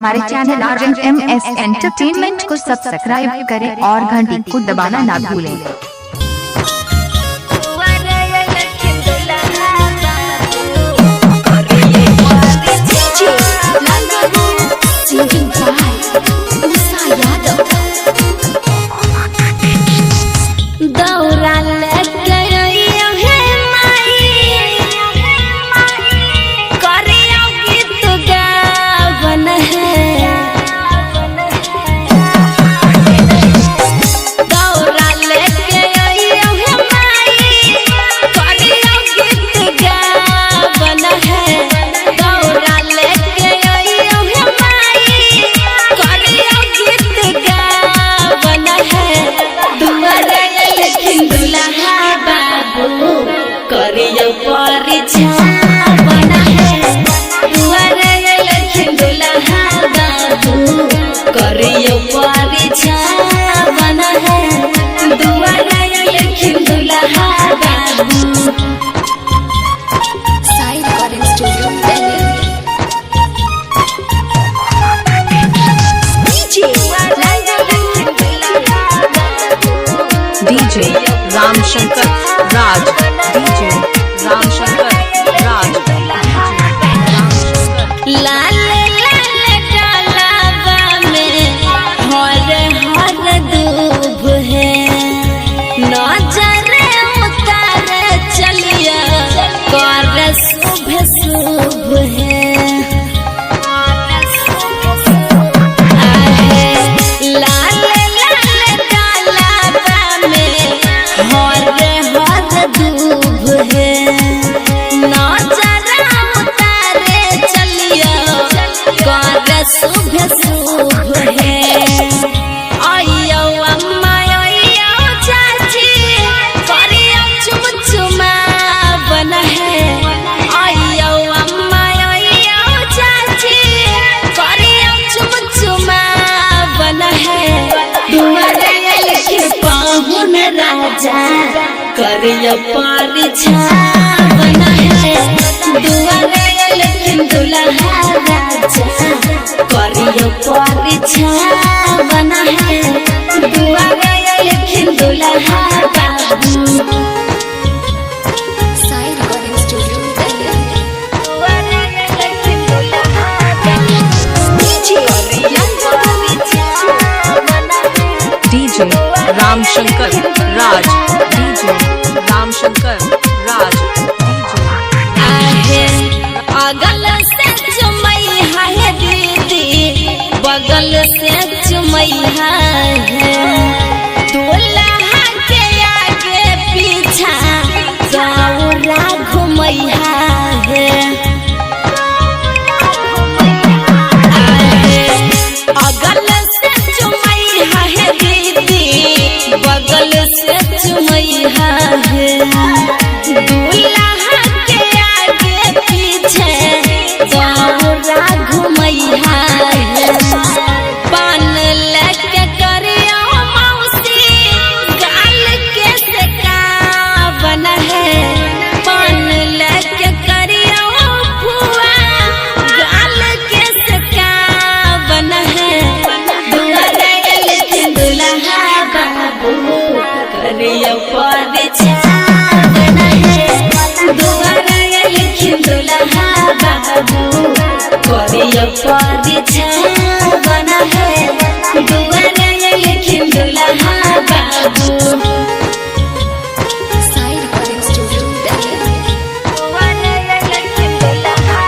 हमारे channel RMS entertainment को subscribe करें और घंटी को दबाना ना भूलें। डीजे रामशंकर राज, डीजे रामशंकर राज, लाल लाल डालावा में हर हर दूब है, नजर उतार चलिया कर शुभ शुभ है। शुभ शुभ है, आयो अम्मा आयो चाची करियो चुमचुमा बन है। आयो अम्मा आयो चाची करियो चुमचुमा बन है। दुआरे के पाहुन राजा करियो परिछा बन है। दुआरे लेकिन दुल्हा राजा करियो परिछा बना है। दुआरे लेकिन दुल्हा बाबू साइड रिकॉर्डिंग स्टूडियो दुआरे लेकिन दुल्हा डीजे रामशंकर राज, डीजे रामशंकर राज, डीजे आहे अगल से चुमैया है दीदी, बगल से चुमैया है। दूल्हा के आगे पीछा दौरा घुमैया है। अगल से चुमैया है दीदी, बगल से चुमैया है। दूल्हा के आगे पीछे दौरा घुमैया है। पान लेके करियो मौसी गाल के सेका बन है। पान लेके करियो फुआ गाल के सेका बन है। दुआरे लेकिन दुल्हा बाबू करियो परिछा बन है। दुआरे लेकिन दुल्हा बाबू करियो परिछा बन है। दुआरे लेकिन दुल्हा बाबू साइड रिकॉर्डिंग स्टूडियो दुआरे लेकिन दुल्हा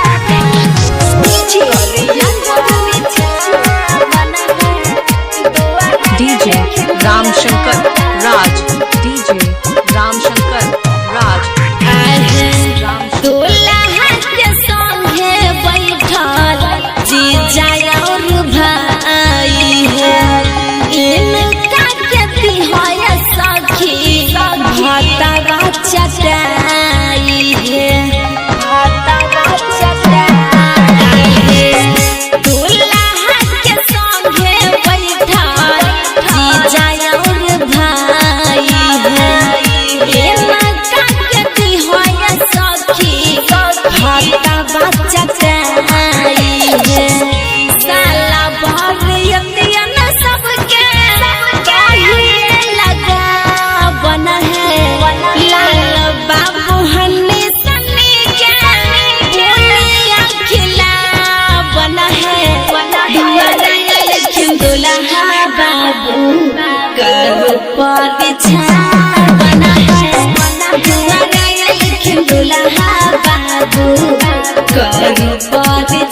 डीजे रामशंकर राज, डीजे रामशंकर राज। दूल्हा के संगे बैठल जीजा और भाई है। इनका के दिहाया सखी भातवा चटाई है। भातवा चटाई है। दूल्हा के संगे बैठल जीजा और भाई है। कर परिछन बना है दुआरा लिखन दुल्हा बाबू कर परिछन